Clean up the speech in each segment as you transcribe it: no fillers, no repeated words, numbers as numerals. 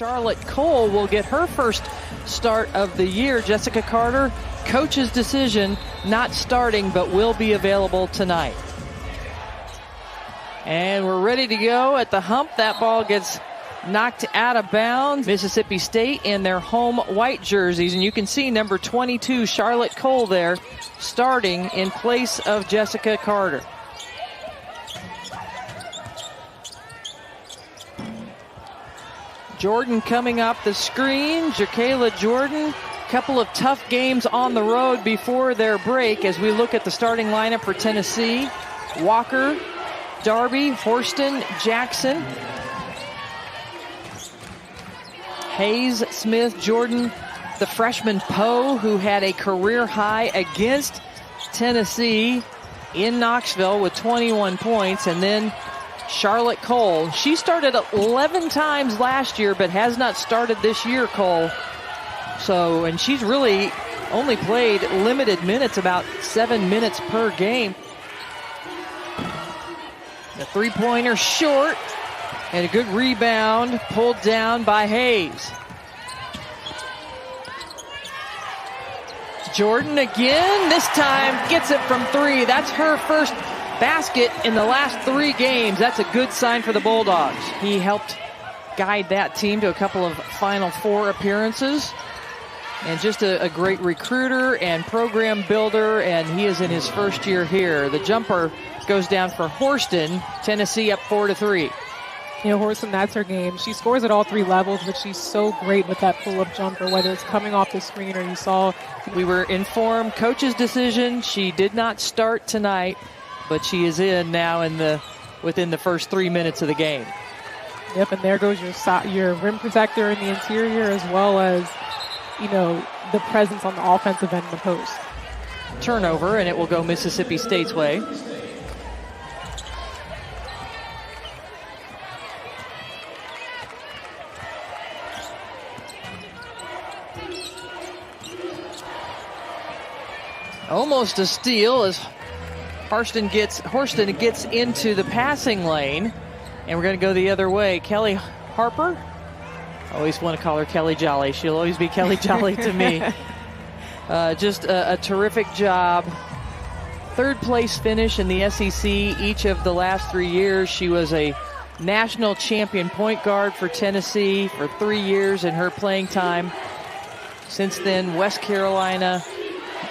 Charlotte Cole will get her first start of the year. Jessica Carter, coach's decision, not starting, but will be available tonight. And we're ready to go at the hump. That ball gets knocked out of bounds. Mississippi State in their home white jerseys. And you can see number 22, Charlotte Cole there, starting in place of Jessica Carter. Jordan coming up the screen. JerKaila Jordan. Couple of tough games on the road before their break as we look at the starting lineup for Tennessee. Walker, Darby, Horston, Jackson, Hayes, Smith, Jordan, the freshman Poe, who had a career high against Tennessee in Knoxville with 21 points, and then Charlotte Cole. She started 11 times last year, but has not started this year, Cole. So, and she's really only played limited minutes, about 7 minutes per game. The three-pointer short, and a good rebound pulled down by Hayes. Jordan again, this time gets it from three. That's her first basket in the last 3 games. That's a good sign for the Bulldogs. He helped guide that team to a couple of Final Four appearances. And just a great recruiter and program builder, and he is in his first year here. The jumper goes down for Horston. Tennessee up 4-3. You know, Horston, that's her game. She scores at all 3 levels, but she's so great with that pull-up jumper, whether it's coming off the screen or you saw. We were informed, coach's decision. She did not start tonight, but she is in now within the first 3 minutes of the game. Yep, and there goes your rim protector in the interior, as well as, you know, the presence on the offensive end of the post. Turnover, and it will go Mississippi State's way. Almost a steal as Horston gets into the passing lane, and we're going to go the other way. Kelly Harper. I always want to call her Kelly Jolly. She'll always be Kelly Jolly to me. Just a terrific job. 3rd place finish in the SEC each of the last 3 years. She was a national champion point guard for Tennessee for 3 years in her playing time. Since then, West Carolina,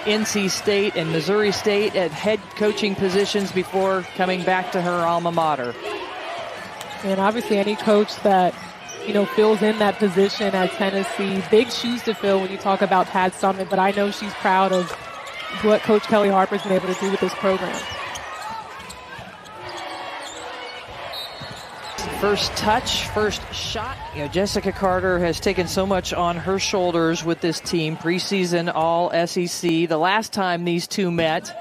NC State, and Missouri State at head coaching positions before coming back to her alma mater. And obviously any coach that, you know, fills in that position at Tennessee, big shoes to fill when you talk about Pat Summitt, but I know she's proud of what Coach Kelly Harper's been able to do with this program. First touch, first shot. You know, Jessica Carter has taken so much on her shoulders with this team. Preseason All SEC. The last time these two met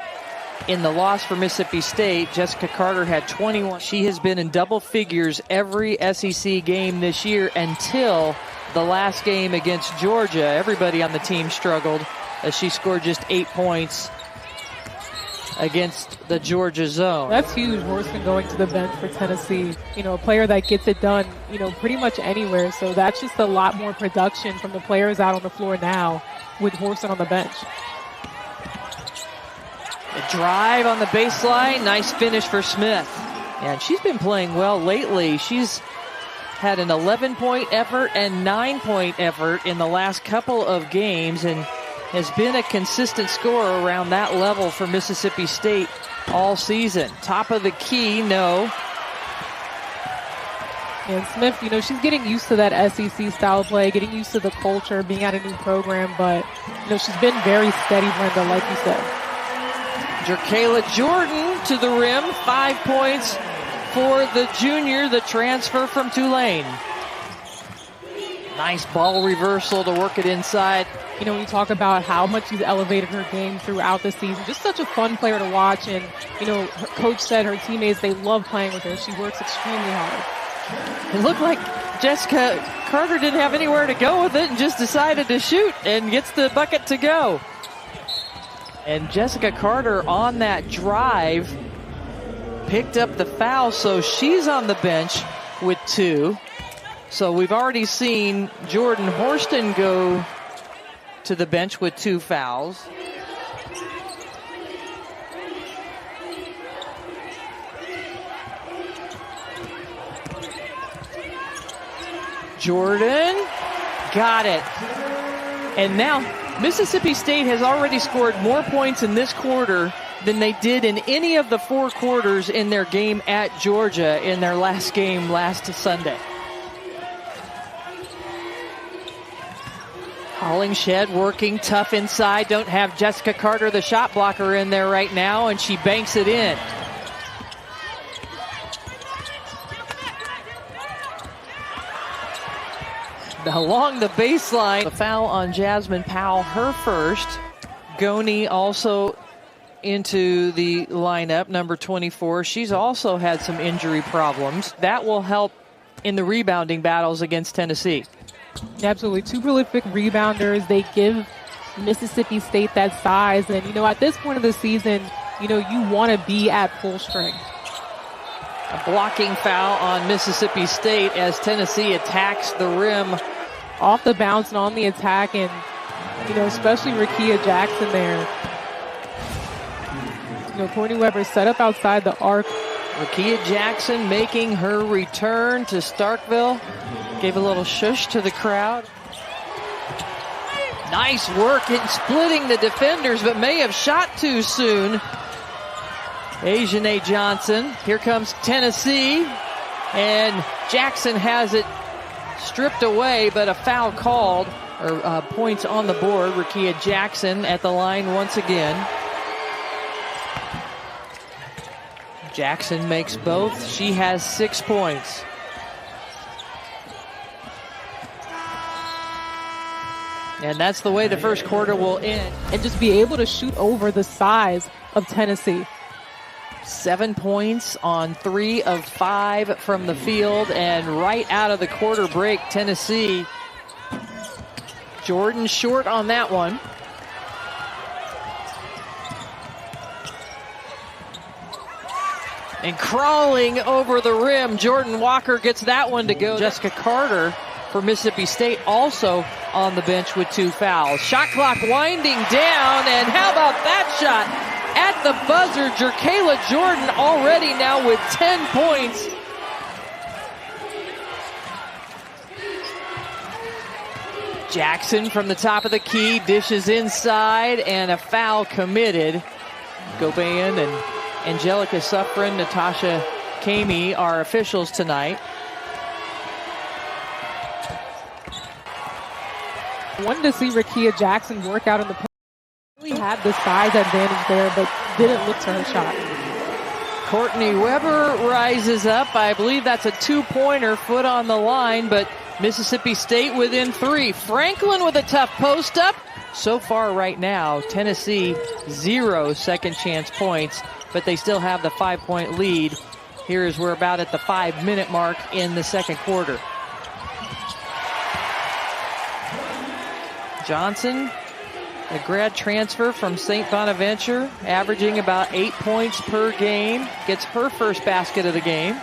in the loss for Mississippi State, Jessica Carter had 21. She has been in double figures every SEC game this year until the last game against Georgia. Everybody on the team struggled as she scored just 8 points against the Georgia zone. That's huge, Horston going to the bench for Tennessee. You know, a player that gets it done, you know, pretty much anywhere. So that's just a lot more production from the players out on the floor now with Horston on the bench. A drive on the baseline. Nice finish for Smith. And she's been playing well lately. She's had an 11-point effort and 9-point effort in the last couple of games and has been a consistent scorer around that level for Mississippi State all season. Top of the key, no. And Smith, you know, she's getting used to that SEC style play, getting used to the culture, being at a new program, but, you know, she's been very steady, Brenda, like you said. JerKaila Jordan to the rim, 5 points for the junior, the transfer from Tulane. Nice ball reversal to work it inside. You know, when you talk about how much she's elevated her game throughout the season, just such a fun player to watch. And, you know, her coach said her teammates, they love playing with her. She works extremely hard. It looked like Jessica Carter didn't have anywhere to go with it and just decided to shoot and gets the bucket to go. And Jessica Carter on that drive picked up the foul, so she's on the bench with 2. So we've already seen Jordan Horston go to the bench with 2 fouls. Jordan got it. And now Mississippi State has already scored more points in this quarter than they did in any of the 4 quarters in their game at Georgia in their last game last Sunday. Hollingshed working tough inside. Don't have Jessica Carter, the shot blocker, in there right now, and she banks it in. Along the baseline, the foul on Jasmine Powell, her first. Goni also into the lineup, number 24. She's also had some injury problems. That will help in the rebounding battles against Tennessee. Absolutely. 2 prolific rebounders. They give Mississippi State that size. And, at this point of the season, you want to be at full strength. A blocking foul on Mississippi State as Tennessee attacks the rim. Off the bounce and on the attack, and, especially Rakia Jackson there. Courtney Weber set up outside the arc. Rakia Jackson making her return to Starkville. Gave a little shush to the crowd. Nice work in splitting the defenders, but may have shot too soon. Asianae Johnson. Here comes Tennessee. And Jackson has it stripped away, but a foul called, or points on the board. Rakia Jackson at the line once again. Jackson makes both. She has 6 points. And that's the way the first quarter will end. And just be able to shoot over the size of Tennessee. 7 points on 3 of 5 from the field, and right out of the quarter break, Tennessee. Jordan short on that one. And crawling over the rim, Jordan Walker gets that one to go. Jessica Carter for Mississippi State also on the bench with 2 fouls. Shot clock winding down, and how about that shot? At the buzzer, JerKaila Jordan already now with 10 points. Jackson from the top of the key, dishes inside, and a foul committed. Goban and Angelica Suffren, Natasha Kamey are officials tonight. Wanted to see Rakia Jackson work out in the post. Really had the size advantage there, but didn't look to her shot. Courtney Weber rises up. I believe that's a 2-pointer, foot on the line, but Mississippi State within 3. Franklin with a tough post up. So far right now, Tennessee 0 second chance points, but they still have the 5-point lead. Here is we're about at the 5-minute mark in the second quarter. Johnson, a grad transfer from St. Bonaventure, averaging about 8 points per game, gets her first basket of the game.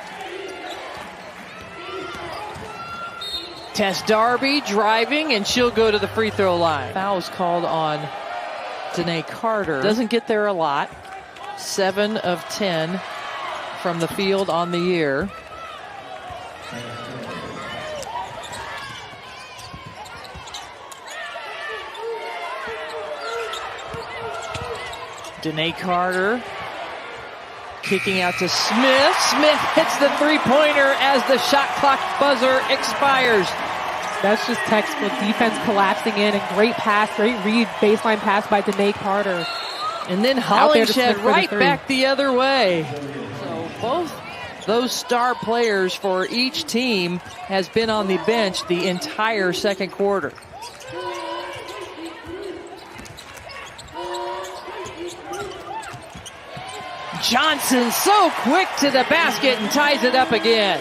Tess Darby driving, and she'll go to the free throw line. Foul's called on Danae Carter. Doesn't get there a lot. 7 of 10 from the field on the year. Danae Carter kicking out to Smith. Smith hits the 3-pointer as the shot clock buzzer expires. That's just textbook defense collapsing in, and great pass, great read, baseline pass by Danae Carter. And then Hollingshed right back the other way. So both those star players for each team has been on the bench the entire second quarter. Johnson so quick to the basket and ties it up again.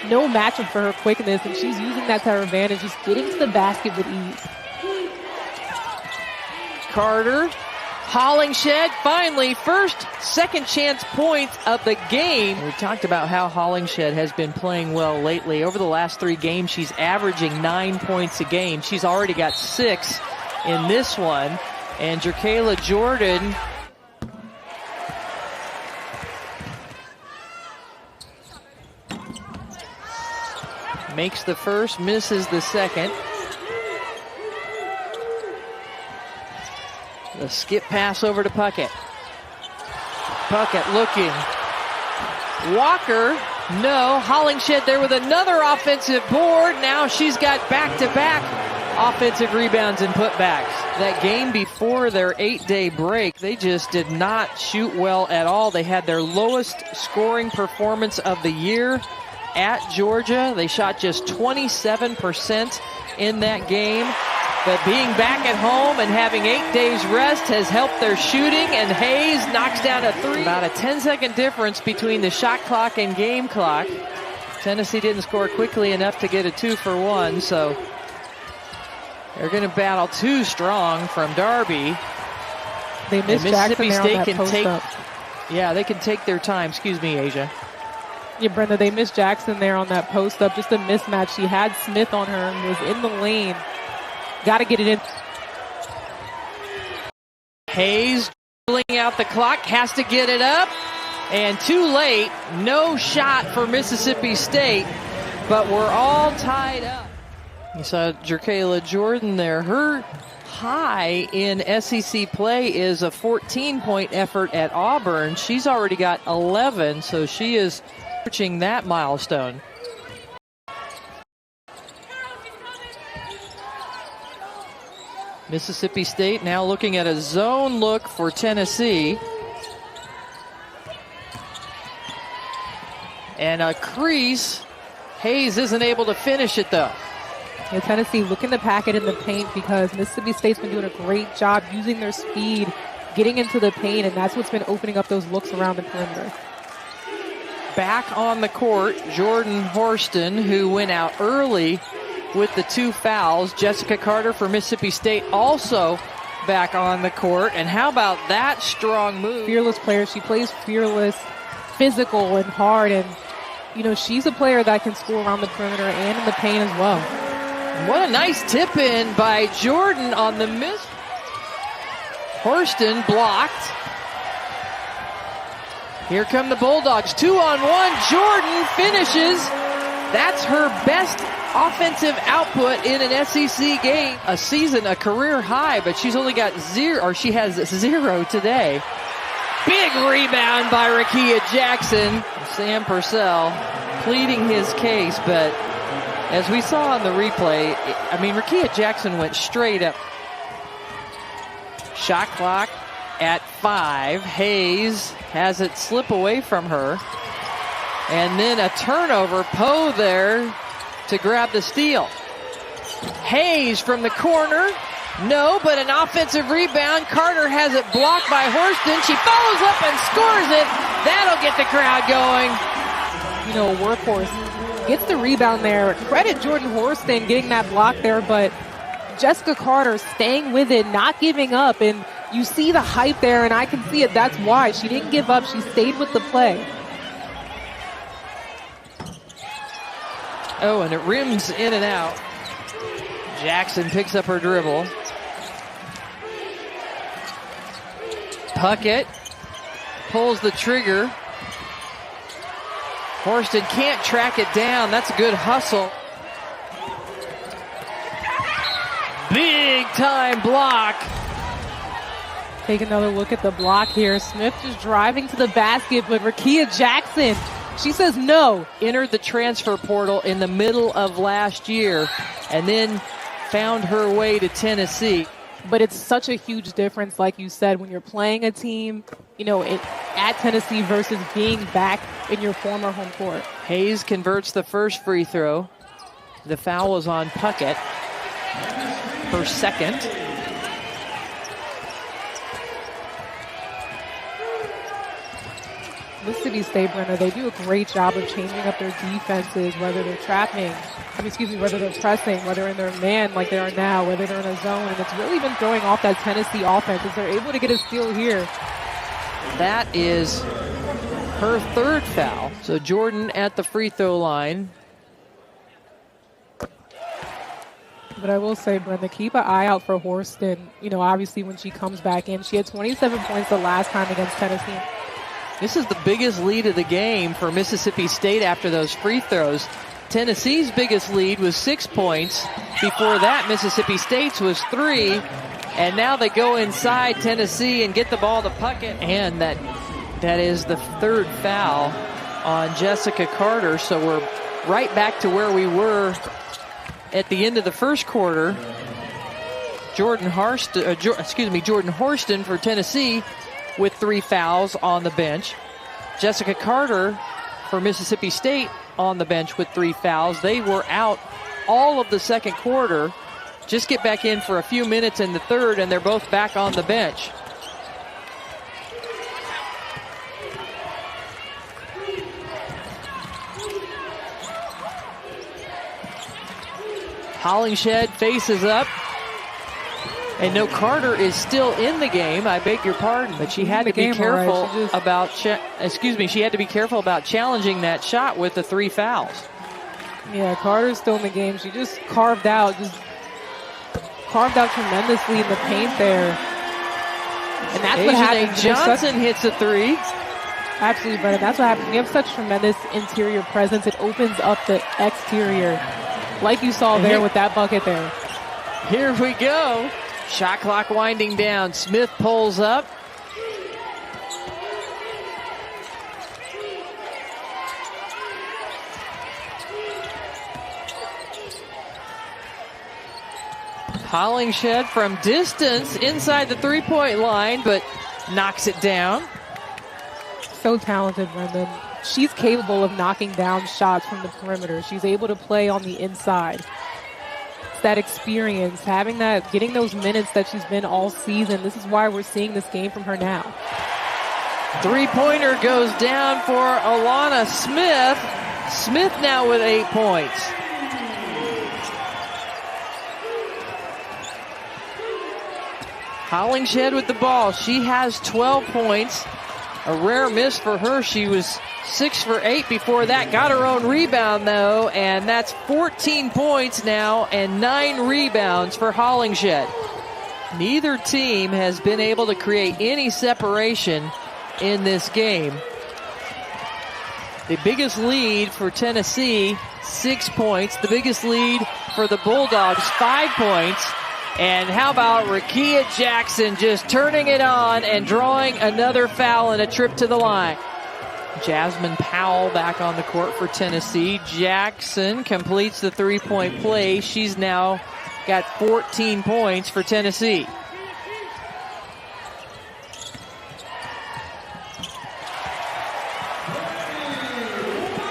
No matchup for her quickness, and she's using that to her advantage, just getting to the basket with ease. Carter Hollingshed finally first second chance points of the game. We talked about how Hollingshed has been playing well lately. Over the last 3 games, she's averaging 9 points a game. She's already got 6 in this one. And JerKaila Jordan makes the first, misses the second. The skip pass over to Puckett. Puckett looking. Walker, no. Hollingshed there with another offensive board. Now she's got back-to-back offensive rebounds and putbacks. That game before their 8-day break, they just did not shoot well at all. They had their lowest scoring performance of the year at Georgia. They shot just 27% in that game. But being back at home and having 8 days rest has helped their shooting, and Hayes knocks down a 3. About a 10-second difference between the shot clock and game clock. Tennessee didn't score quickly enough to get a 2-for-1, so they're going to battle 2 strong from Darby. They missed Jackson there on that post up. Yeah, they can take their time. Excuse me, Asia. Yeah, Brenda, they missed Jackson there on that post up. Just a mismatch. She had Smith on her and was in the lane. Got to get it in. Hayes drilling out the clock, has to get it up, and too late. No shot for Mississippi State, but we're all tied up. You saw JerKaila Jordan there. Her high in SEC play is a 14-point effort at Auburn. She's already got 11, so she is reaching that milestone. Mississippi State now looking at a zone look for Tennessee. And a crease. Hayes isn't able to finish it though. Yeah, Tennessee looking to pack it in the paint because Mississippi State's been doing a great job using their speed, getting into the paint, and that's what's been opening up those looks around the perimeter. Back on the court, Jordan Horston, who went out early with the 2 fouls. Jessica Carter for Mississippi State also back on the court. And how about that strong move? Fearless player. She plays fearless, physical, and hard. And, you know, she's a player that can score around the perimeter and in the paint as well. What a nice tip in by Jordan on the miss. Horston blocked. Here come the Bulldogs. 2-on-1. Jordan finishes. That's her best offensive output in an SEC game. A season, a career high, but she's only got 0, or she has 0 today. Big rebound by Rakia Jackson. Sam Purcell pleading his case, but as we saw on the replay, I mean, Rakia Jackson went straight up. Shot clock at 5. Hayes has it slip away from her. And then a turnover. Poe there to grab the steal. Hayes from the corner. No, but an offensive rebound. Carter has it blocked by Horston. She follows up and scores it. That'll get the crowd going. You know, workhorse gets the rebound there. Credit Jordan Horston getting that block there, but Jessica Carter staying with it, not giving up. And you see the hype there, and I can see it. That's why. She didn't give up. She stayed with the play. Oh, and it rims in and out. Jackson picks up her dribble. Puckett pulls the trigger. Horston can't track it down. That's a good hustle. Big time block. Take another look at the block here. Smith just driving to the basket, but Rakia Jackson, she says no. Entered the transfer portal in the middle of last year and then found her way to Tennessee. But it's such a huge difference, like you said, when you're playing a team, you know, at Tennessee versus being back in your former home court. Hayes converts the first free throw. The foul was on Puckett. Her second. Mississippi State, Brenda, they do a great job of changing up their defenses, whether they're whether they're pressing, whether in their man like they are now, whether they're in a zone. And it's really been throwing off that Tennessee offense as they're able to get a steal here. That is her third foul. So Jordan at the free throw line. But I will say, Brenda, keep an eye out for Horston. You know, obviously when she comes back in, she had 27 points the last time against Tennessee. This is the biggest lead of the game for Mississippi State after those free throws. Tennessee's biggest lead was 6 points. Before that, Mississippi State's was 3. And now they go inside Tennessee and get the ball to Puckett. And that is the third foul on Jessica Carter. So we're right back to where we were at the end of the first quarter. Jordan Horston for Tennessee with 3 fouls on the bench. Jessica Carter for Mississippi State on the bench with 3 fouls. They were out all of the second quarter. Just get back in for a few minutes in the third, and they're both back on the bench. Hollingshed faces up. And no, Carter is still in the game. I beg your pardon, but she had to be careful about she had to be careful about challenging that shot with the 3 fouls. Yeah, Carter's still in the game. She just carved out tremendously in the paint there. And that's what happens. Johnson hits a 3. Absolutely, Brennan. That's what happens. When you have such tremendous interior presence, it opens up the exterior, like you saw there with that bucket there. Here we go. Shot clock winding down. Smith pulls up. Hollingshed from distance inside the three-point line, but knocks it down. So talented, Brendan. She's capable of knocking down shots from the perimeter. She's able to play on the inside. That experience, getting those minutes that she's been all season. This is why we're seeing this game from her now. Three-pointer goes down for Alana Smith. Smith now with 8 points. Hollingshed with the ball. She has 12 points. A rare miss for her. She was 6 for 8 before that. Got her own rebound, though, and that's 14 points now and 9 rebounds for Hollingshed. Neither team has been able to create any separation in this game. The biggest lead for Tennessee, 6 points. The biggest lead for the Bulldogs, 5 points. And how about Rakia Jackson just turning it on and drawing another foul and a trip to the line. Jasmine Powell back on the court for Tennessee. Jackson completes the three-point play. She's now got 14 points for Tennessee.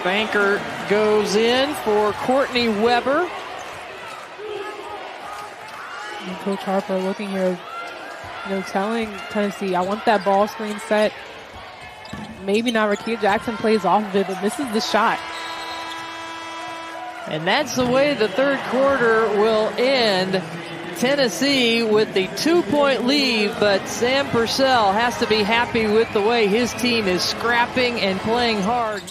Banker goes in for Courtney Weber. And Coach Harper looking here, telling Tennessee, I want that ball screen set. Maybe now Rakia Jackson plays off of it, but misses the shot. And that's the way the third quarter will end. Tennessee with the 2-point lead, but Sam Purcell has to be happy with the way his team is scrapping and playing hard.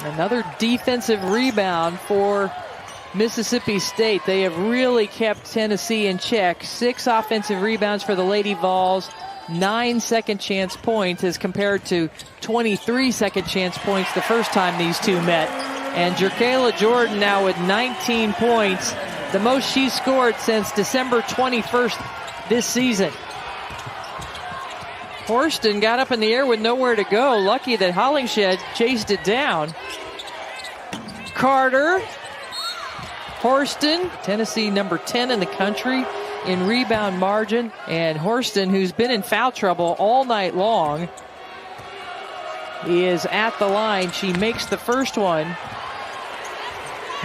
Another defensive rebound for Mississippi State. They have really kept Tennessee in check. 6 offensive rebounds for the Lady Vols, 9 second chance points as compared to 23 second chance points the first time these two met. And JerKaila Jordan now with 19 points, the most she's scored since December 21st this season. Horston got up in the air with nowhere to go. Lucky that Hollingshed chased it down. Carter, Horston, Tennessee number 10 in the country in rebound margin. And Horston, who's been in foul trouble all night long, is at the line. She makes the first one,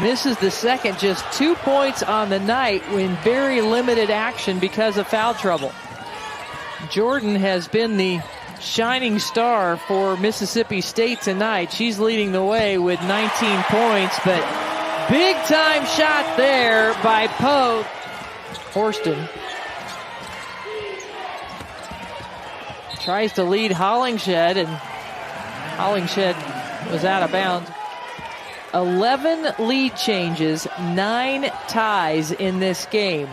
misses the second. Just 2 points on the night in very limited action because of foul trouble. Jordan has been the shining star for Mississippi State tonight. She's leading the way with 19 points, but big time shot there by Poe. Horston tries to lead Hollingshed, and Hollingshed was out of bounds. 11 lead changes, 9 ties in this game.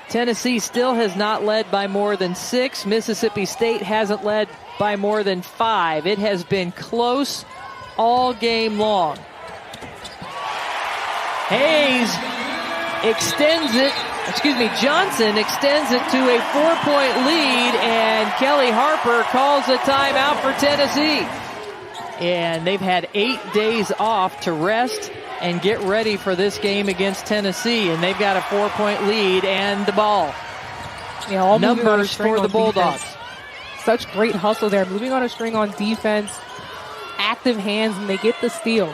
Tennessee still has not led by more than 6. Mississippi State hasn't led by more than 5. It has been close all game long. Johnson extends it to a 4-point lead, and Kelly Harper calls a timeout for Tennessee. And they've had 8 days off to rest and get ready for this game against Tennessee, and they've got a 4-point lead and the ball. Yeah, all numbers for the Bulldogs. Defense. Such great hustle there, moving on a string on defense, active hands, and they get the steal.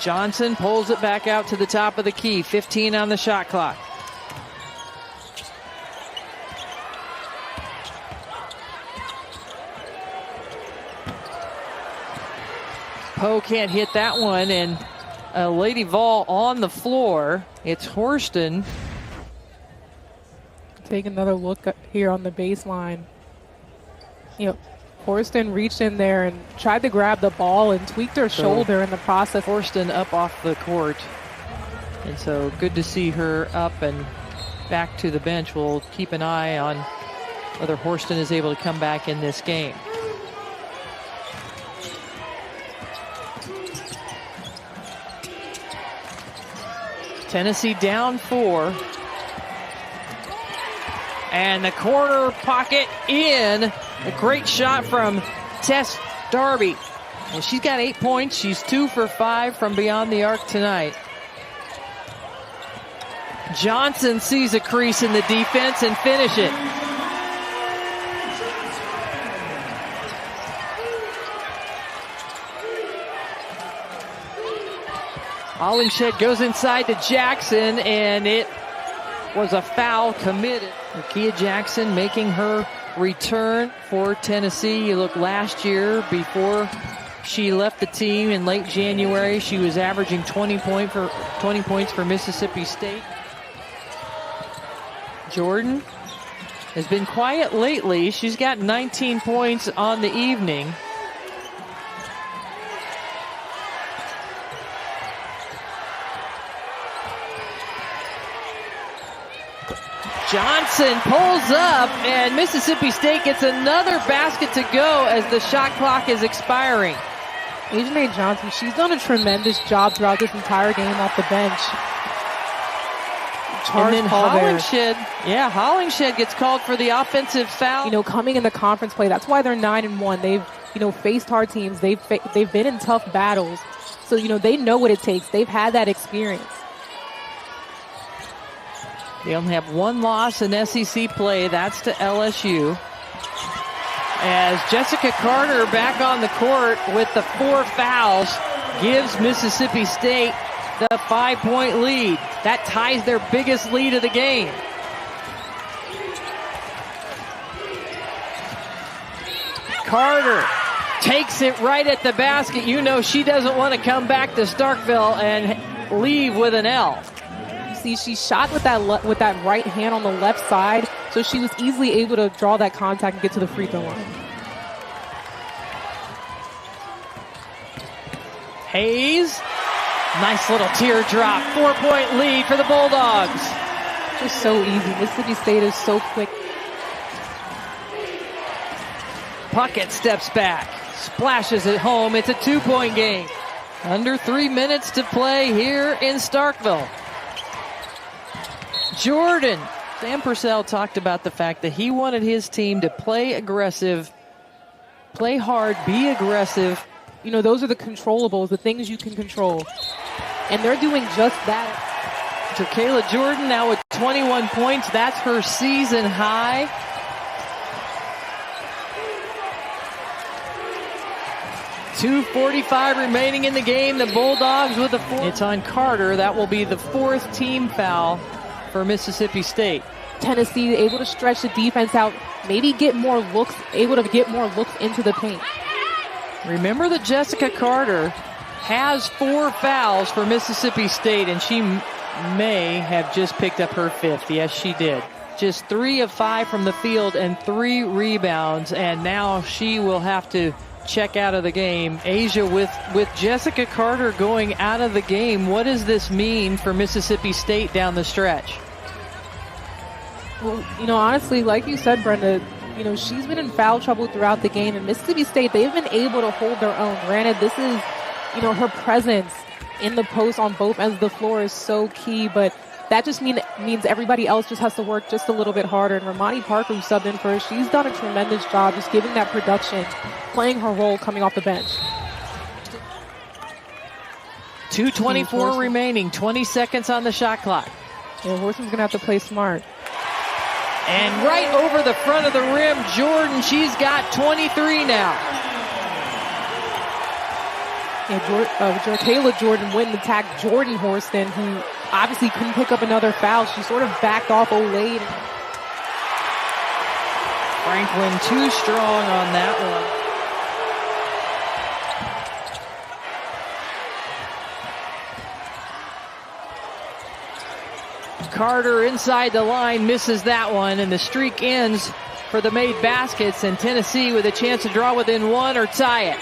Johnson pulls it back out to the top of the key. 15 on the shot clock. Poe can't hit that one, and Lady Vol on the floor. It's Horston. Take another look here on the baseline. Horston reached in there and tried to grab the ball and tweaked her shoulder in the process. Horston up off the court. And so good to see her up and back to the bench. We'll keep an eye on whether Horston is able to come back in this game. Tennessee down 4. And the corner pocket in. A great shot from Tess Darby. And she's got 8 points. She's 2 for 5 from beyond the arc tonight. Johnson sees a crease in the defense and finish it. Hollingshed goes inside to Jackson, and it was a foul committed. Nakia Jackson making her return for Tennessee. You look last year, before she left the team in late January, she was averaging 20 points for Mississippi State. Jordan has been quiet lately. She's got 19 points on the evening. Johnson pulls up, and Mississippi State gets another basket to go as the shot clock is expiring. Asianae Johnson, she's done a tremendous job throughout this entire game off the bench. And then Hollingshed gets called for the offensive foul. Coming in the conference play, that's why they're 9-1. They've, faced hard teams. They've been in tough battles. So, they know what it takes. They've had that experience. They only have 1 loss in SEC play. That's to LSU. As Jessica Carter back on the court with the 4 fouls gives Mississippi State the 5-point lead. That ties their biggest lead of the game. Carter takes it right at the basket. She doesn't want to come back to Starkville and leave with an L. She shot with that right hand on the left side, so she was easily able to draw that contact and get to the free throw line. Hayes, nice little teardrop. 4-point lead for the Bulldogs. Just so easy. Mississippi State is so quick. Puckett steps back, splashes it home. It's a 2-point game. Under 3 minutes to play here in Starkville. Jordan. Sam Purcell talked about the fact that he wanted his team to play aggressive, play hard, be aggressive. Those are the controllables, the things you can control. And they're doing just that. JerKaila Jordan now with 21 points. That's her season high. 2:45 remaining in the game. The Bulldogs with the fourth. It's on Carter. That will be the 4th team foul for Mississippi State. Tennessee able to stretch the defense out, maybe get more looks, able to get more looks into the paint. Remember that Jessica Carter has 4 fouls for Mississippi State, and she may have just picked up her 5th. Yes, she did. Just 3 of 5 from the field and 3 rebounds, and now she will have to check out of the game. Asia, with Jessica Carter going out of the game, what does this mean for Mississippi State down the stretch? Well, honestly, like you said, Brenda, she's been in foul trouble throughout the game, and Mississippi State, they've been able to hold their own. Granted, this is, her presence in the post on both ends of the floor is so key, but that just means everybody else just has to work just a little bit harder. And Ramani Parker, who subbed in for her, she's done a tremendous job just giving that production, playing her role coming off the bench. 2:24 remaining, 20 seconds on the shot clock. Yeah, Horston's going to have to play smart. And right over the front of the rim, Jordan, she's got 23 now. Yeah, JerKaila Jordan went and attacked Jordan Horston, who obviously couldn't pick up another foul. She sort of backed off late. Franklin too strong on that one. Carter inside the line misses that one, and the streak ends for the made baskets, and Tennessee with a chance to draw within 1 or tie it.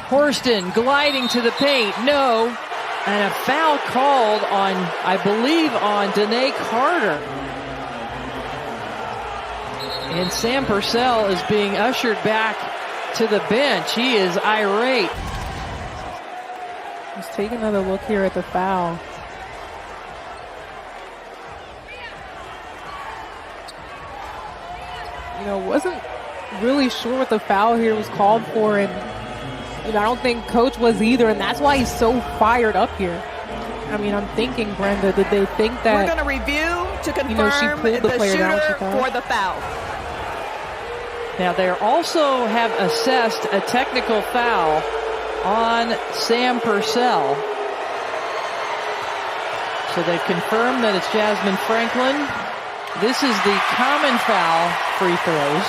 Horston gliding to the paint, no, and a foul called on, I believe, on Danae Carter. And Sam Purcell is being ushered back to the bench. He is irate. Let's take another look here at the foul. Wasn't really sure what the foul here was called for, and I don't think Coach was either, and that's why he's so fired up here. I'm thinking, Brenda, did they think that we're going to review to confirm she pulled the player down for the foul? Now they also have assessed a technical foul on Sam Purcell. So they've confirmed that it's Jasmine Franklin. This is the common foul free throws.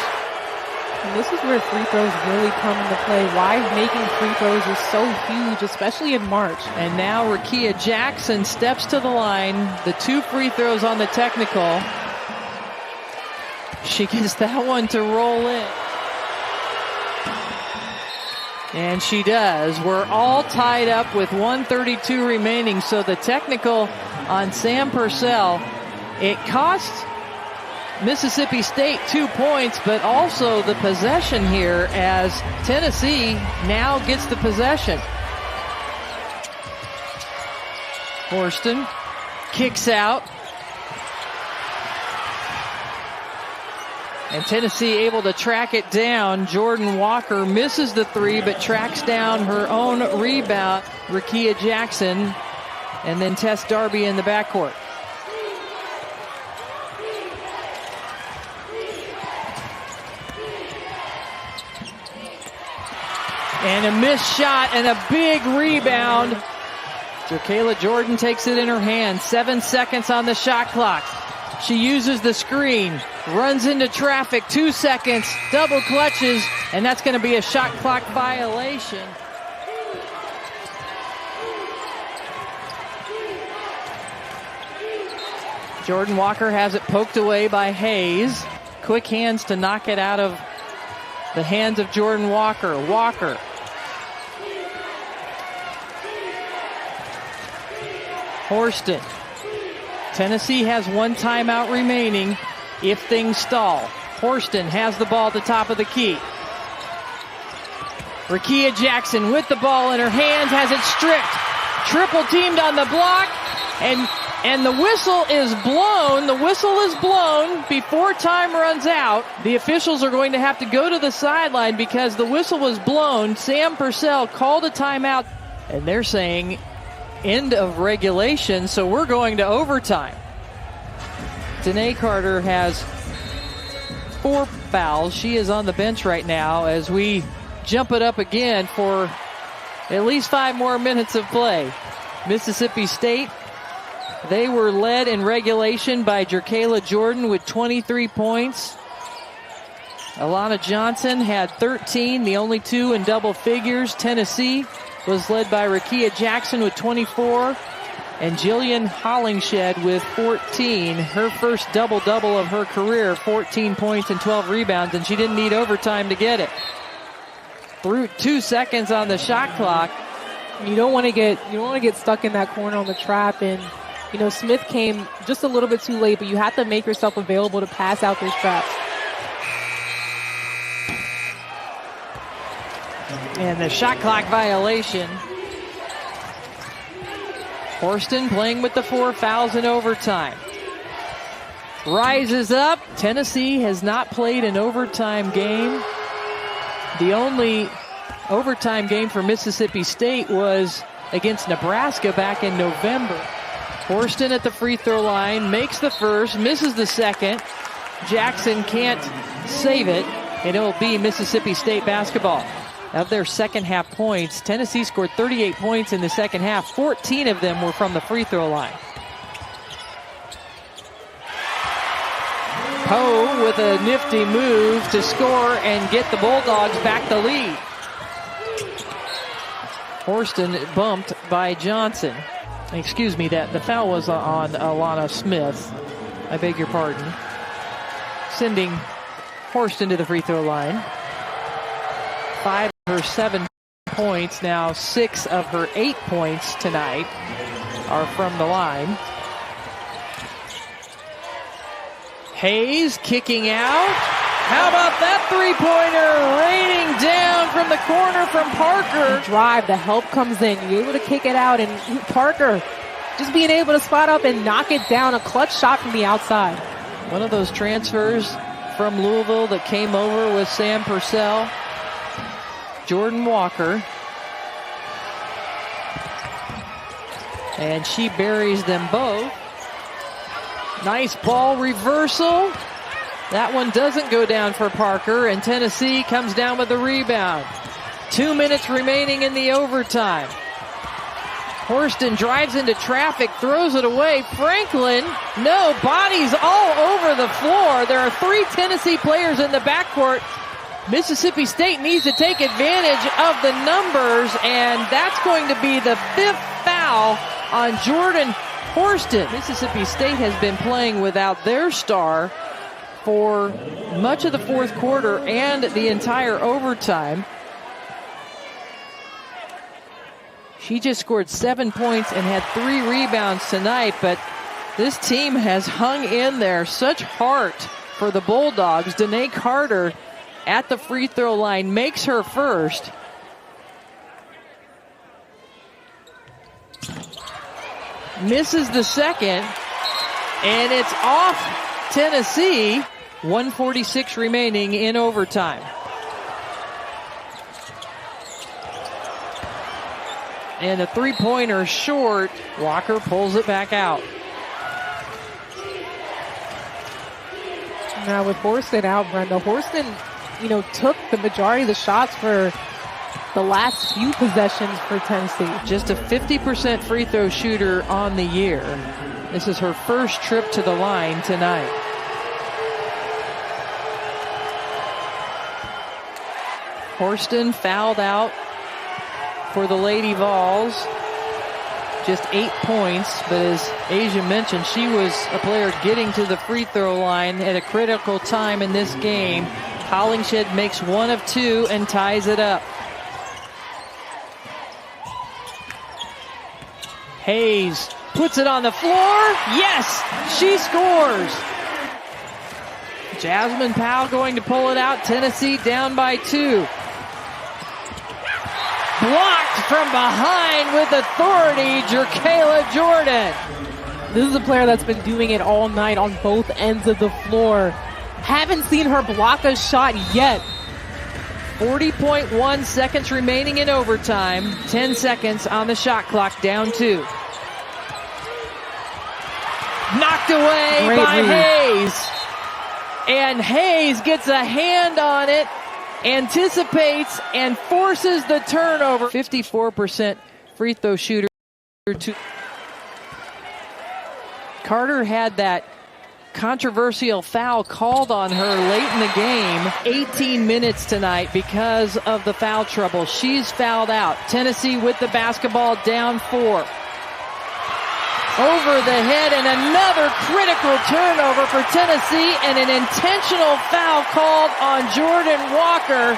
And this is where free throws really come into play. Why making free throws is so huge, especially in March. And now Rakia Jackson steps to the line. The 2 free throws on the technical. She gets that one to roll in. And she does. We're all tied up with 1:32 remaining. So the technical on Sam Purcell, it cost Mississippi State 2 points, but also the possession here as Tennessee now gets the possession. Horston kicks out. And Tennessee able to track it down. Jordan Walker misses the 3, but tracks down her own rebound. Rakia Jackson, and then Tess Darby in the backcourt. And a missed shot and a big rebound. JerKaila Jordan takes it in her hand. 7 seconds on the shot clock. She uses the screen, runs into traffic, 2 seconds, double clutches, and that's going to be a shot clock violation. Jordan Walker has it poked away by Hayes. Quick hands to knock it out of the hands of Jordan Walker. Walker. Horston. Tennessee has 1 timeout remaining if things stall. Horston has the ball at the top of the key. Rakia Jackson with the ball in her hands has it stripped. Triple teamed on the block, and the whistle is blown. The whistle is blown before time runs out. The officials are going to have to go to the sideline because the whistle was blown. Sam Purcell called a timeout, and they're saying end of regulation, so we're going to overtime. Danae Carter has 4 fouls. She is on the bench right now as we jump it up again for at least 5 more minutes of play. Mississippi State, they were led in regulation by JerKaila Jordan with 23 points. Alana Johnson had 13, the only 2 in double figures. Tennessee was led by Rakia Jackson with 24. And Jillian Hollingshed with 14. Her first double-double of her career, 14 points and 12 rebounds, and she didn't need overtime to get it. Through 2 seconds on the shot clock. You don't want to get stuck in that corner on the trap, and Smith came just a little bit too late, but you have to make yourself available to pass out those traps. And the shot clock violation. Horston playing with the 4 fouls in overtime. Rises up. Tennessee has not played an overtime game. The only overtime game for Mississippi State was against Nebraska back in November. Horston at the free throw line, makes the first, misses the second. Jackson can't save it, and it will be Mississippi State basketball. Of their second half points, Tennessee scored 38 points in the second half. 14 of them were from the free throw line. Poe with a nifty move to score and get the Bulldogs back the lead. Horston bumped by Johnson. Excuse me, that the foul was on Alana Smith. I beg your pardon. Sending Horston to the free throw line. 5 of her 7 points, now 6 of her 8 points tonight are from the line. Hayes kicking out. How about that three-pointer raining down from the corner from Parker? Drive, the help comes in. You're able to kick it out, and Parker just being able to spot up and knock it down. A clutch shot from the outside. One of those transfers from Louisville that came over with Sam Purcell. Jordan Walker. And she buries them both. Nice ball reversal. That one doesn't go down for Parker, and Tennessee comes down with the rebound. 2 minutes remaining in the overtime. Horston drives into traffic, throws it away. Franklin, no, bodies all over the floor. There are 3 Tennessee players in the backcourt. Mississippi State needs to take advantage of the numbers, and that's going to be the 5th foul on Jordan Horston. Mississippi State has been playing without their star for much of the fourth quarter and the entire overtime. She just scored 7 points and had 3 rebounds tonight, but this team has hung in there. Such heart for the Bulldogs. Danae Carter at the free throw line makes her first. Misses the second, and it's off Tennessee. 1:46 remaining in overtime. And a three-pointer short. Walker pulls it back out. Now with Horston out, Brenda, Horston, took the majority of the shots for the last few possessions for Tennessee. Just a 50% free throw shooter on the year. This is her first trip to the line tonight. Horston fouled out for the Lady Vols. Just 8 points, but as Asia mentioned, she was a player getting to the free throw line at a critical time in this game. Hollingshed makes 1 of 2 and ties it up. Hayes puts it on the floor. Yes, she scores. Jasmine Powell going to pull it out. Tennessee down by 2. Blocked from behind with authority, JerKaila Jordan. This is a player that's been doing it all night on both ends of the floor. Haven't seen her block a shot yet. 40.1 seconds remaining in overtime. 10 seconds on the shot clock, down 2. Knocked away by Hayes. And Hayes gets a hand on it anticipates and forces the turnover. 54% free throw shooter. Carter had that controversial foul called on her late in the game. 18 minutes tonight because of the foul trouble. She's fouled out. Tennessee with the basketball, down 4. Over the head, and another critical turnover for Tennessee, and an intentional foul called on Jordan Walker.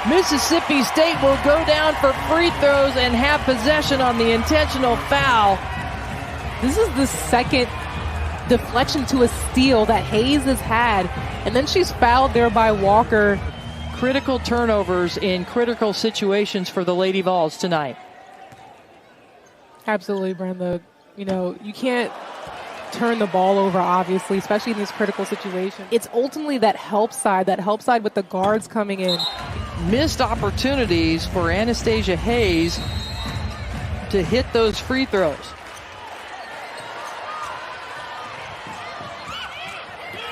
Mississippi State will go down for free throws and have possession on the intentional foul. This is the second deflection to a steal that Hayes has had, and then she's fouled there by Walker. Critical turnovers in critical situations for the Lady Vols tonight. Absolutely, Brenda. You know, you can't turn the ball over, obviously, especially in these critical situations. It's ultimately that help side with the guards coming in. Missed opportunities for Anastasia Hayes to hit those free throws.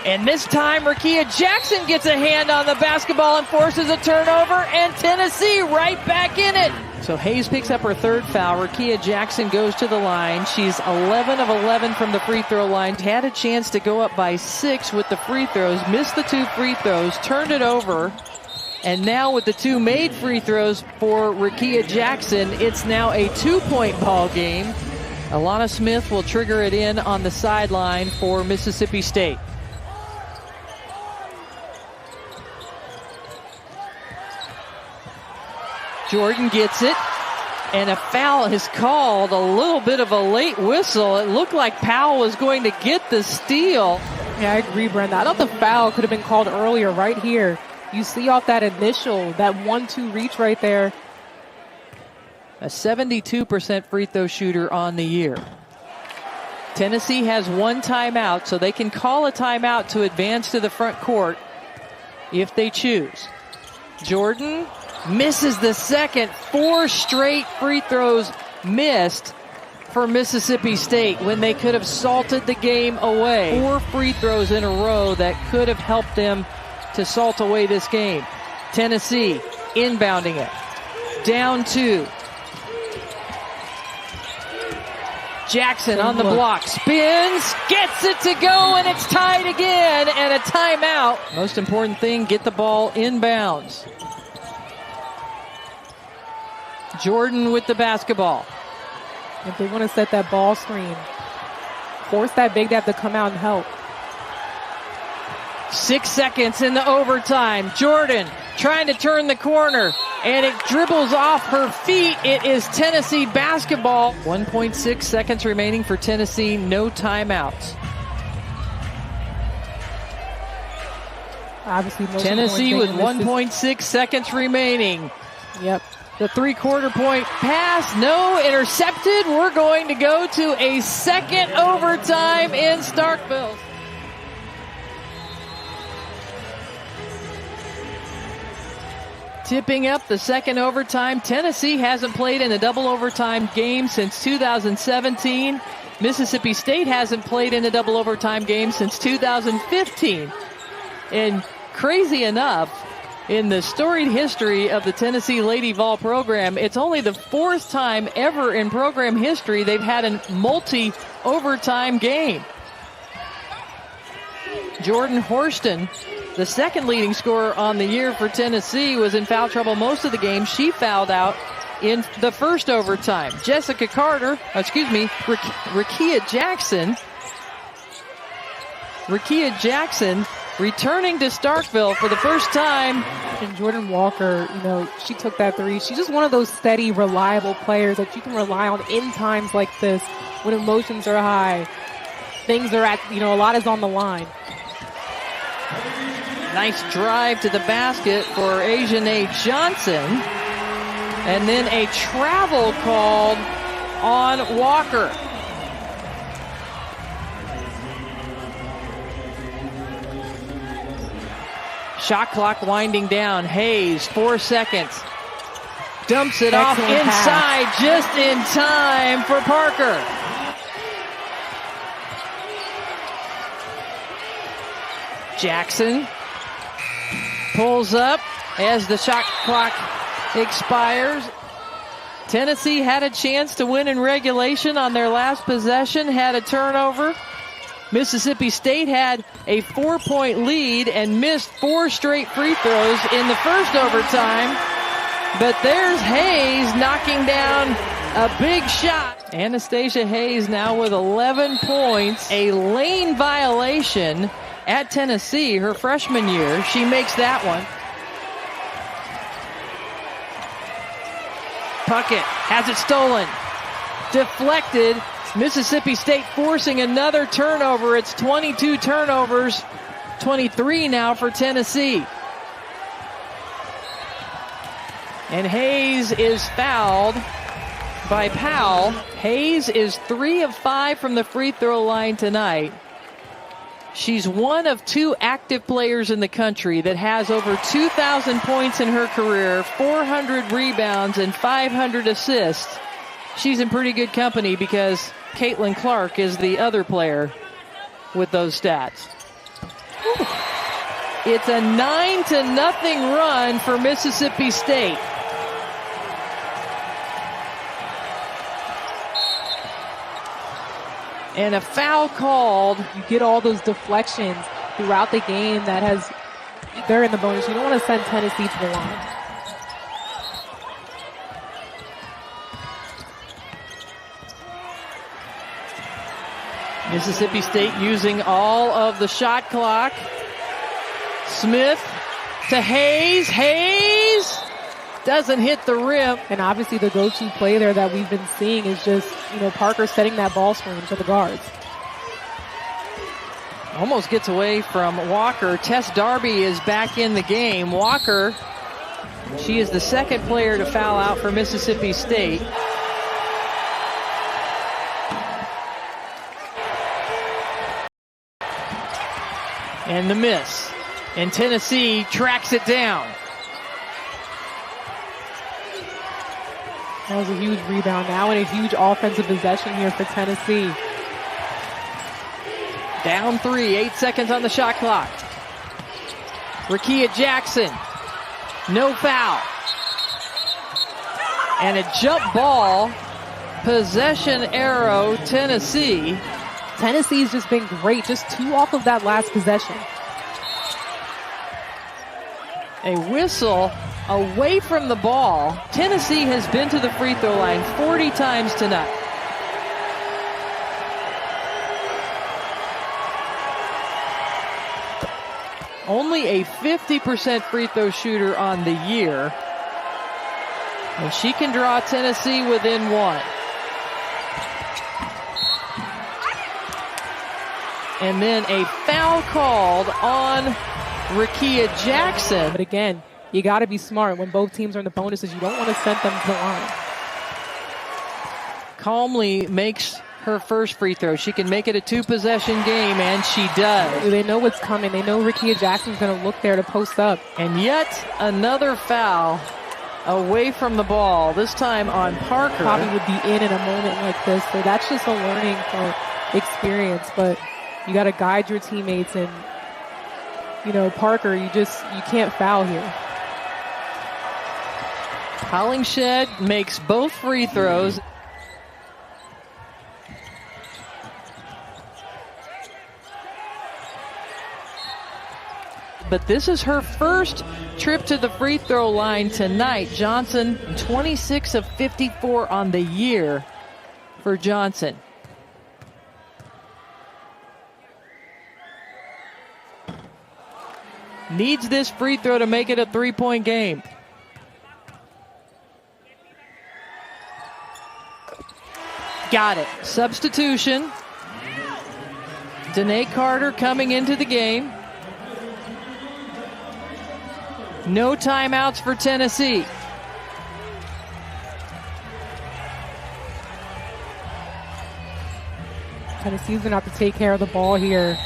And this time, JerKaila Jackson gets a hand on the basketball and forces a turnover, and Tennessee right back in it. So Hayes picks up her third foul. JerKaila Jackson goes to the line. She's 11 of 11 from the free throw line. Had a chance to go up by 6 with the free throws. Missed the 2 free throws. Turned it over. And now with the 2 made free throws for JerKaila Jackson, it's now a 2-point ball game. Alana Smith will trigger it in on the sideline for Mississippi State. Jordan gets it, and a foul is called. A little bit of a late whistle. It looked like Powell was going to get the steal. Yeah, I agree, Brenda. I thought the foul could have been called earlier right here. You see off that initial, that 1-2 reach right there. A 72% free throw shooter on the year. Tennessee has 1 timeout, so they can call a timeout to advance to the front court if they choose. Jordan misses the second. 4 straight free throws missed for Mississippi State when they could have salted the game away. 4 free throws in a row that could have helped them to salt away this game. Tennessee inbounding it. Down 2. Jackson on the block, spins, gets it to go, and it's tied again, and a timeout. Most important thing, get the ball inbounds. Jordan with the basketball. If they want to set that ball screen, force that big to have to come out and help. 6 seconds in the overtime. Jordan trying to turn the corner, and it dribbles off her feet. It is Tennessee basketball. 1.6 seconds remaining for Tennessee. No timeouts. Obviously, Tennessee with 1.6 seconds remaining. Yep. The 3/4 point pass, no, intercepted. We're going to go to a second overtime in Starkville. Tipping up the second overtime. Tennessee hasn't played in a double overtime game since 2017. Mississippi State hasn't played in a double overtime game since 2015. And crazy enough, in the storied history of the Tennessee Lady Vol program, it's only the 4th time ever in program history they've had a multi-overtime game. Jordan Horston, the second leading scorer on the year for Tennessee, was in foul trouble most of the game. She fouled out in the first overtime. JerKaila Jackson. JerKaila Jackson returning to Starkville for the first time. And Jordan Walker, you know, she took that 3. She's just one of those steady, reliable players that you can rely on in times like this when emotions are high. Things are a lot is on the line. Nice drive to the basket for Asianae Johnson. And then a travel called on Walker. Shot clock winding down. Hayes, 4 seconds. Dumps it off inside just in time for Parker. Jackson pulls up, as the shot clock expires. Tennessee had a chance to win in regulation on their last possession, had a turnover. Mississippi State had a 4-point lead and missed 4 straight free throws in the first overtime. But there's Hayes knocking down a big shot. Anastasia Hayes now with 11 points. A lane violation at Tennessee her freshman year. She makes that one. Puckett has it stolen. Deflected. Mississippi State forcing another turnover. It's 22 turnovers. 23 now for Tennessee. And Hayes is fouled by Powell. Hayes is 3 of 5 from the free throw line tonight. She's one of 2 active players in the country that has over 2,000 points in her career, 400 rebounds, and 500 assists. She's in pretty good company because Caitlin Clark is the other player with those stats. It's a 9-0 run for Mississippi State. And a foul called. You get all those deflections throughout the game they're in the bonus. You don't want to send Tennessee to the line. Mississippi State using all of the shot clock. Smith to Hayes. Hayes doesn't hit the rim. And obviously the go-to play there that we've been seeing is just, Parker setting that ball screen for the guards. Almost gets away from Walker. Tess Darby is back in the game. Walker, she is the second player to foul out for Mississippi State. And the miss. And Tennessee tracks it down. That was a huge rebound now and a huge offensive possession here for Tennessee. Down 3, 8 seconds on the shot clock. Rakia Jackson, no foul. And a jump ball, possession arrow, Tennessee. Tennessee's just been great, just 2 off of that last possession. A whistle away from the ball. Tennessee has been to the free throw line 40 times tonight. Only a 50% free throw shooter on the year. And she can draw Tennessee within 1. And then a foul called on Rakia Jackson. But again, you got to be smart. When both teams are in the bonuses, you don't want to send them to the line. Calmly makes her first free throw. She can make it a 2-possession game, and she does. They know what's coming. They know Rakia Jackson's going to look there to post up. And yet another foul away from the ball, this time on Parker. Probably would be in a moment like this, so that's just a learning experience. But you got to guide your teammates, and Parker, you can't foul here. Hollingshed makes both free throws. But this is her first trip to the free throw line tonight. Johnson, 26 of 54 on the year for Johnson. Needs this free throw to make it a 3-point game. Got it. Substitution. Danae Carter coming into the game. No timeouts for Tennessee. Tennessee's going to have to take care of the ball here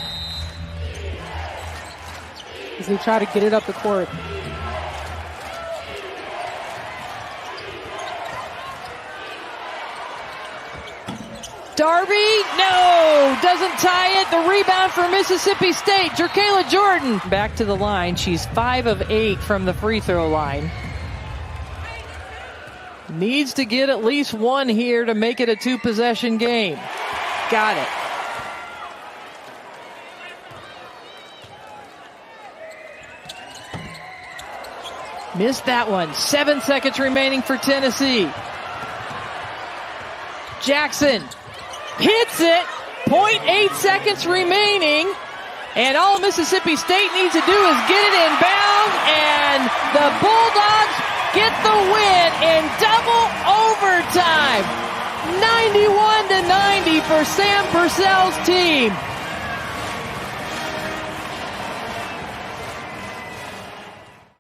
as they try to get it up the court. Darby, no, doesn't tie it. The rebound for Mississippi State. JerKaila Jordan back to the line. She's 5 of 8 from the free throw line. Needs to get at least one here to make it a 2-possession game. Got it. Missed that one. 7 seconds remaining for Tennessee. Jackson hits it. 0.8 seconds remaining. And all Mississippi State needs to do is get it inbound. And the Bulldogs get the win in double overtime. 91-90 for Sam Purcell's team.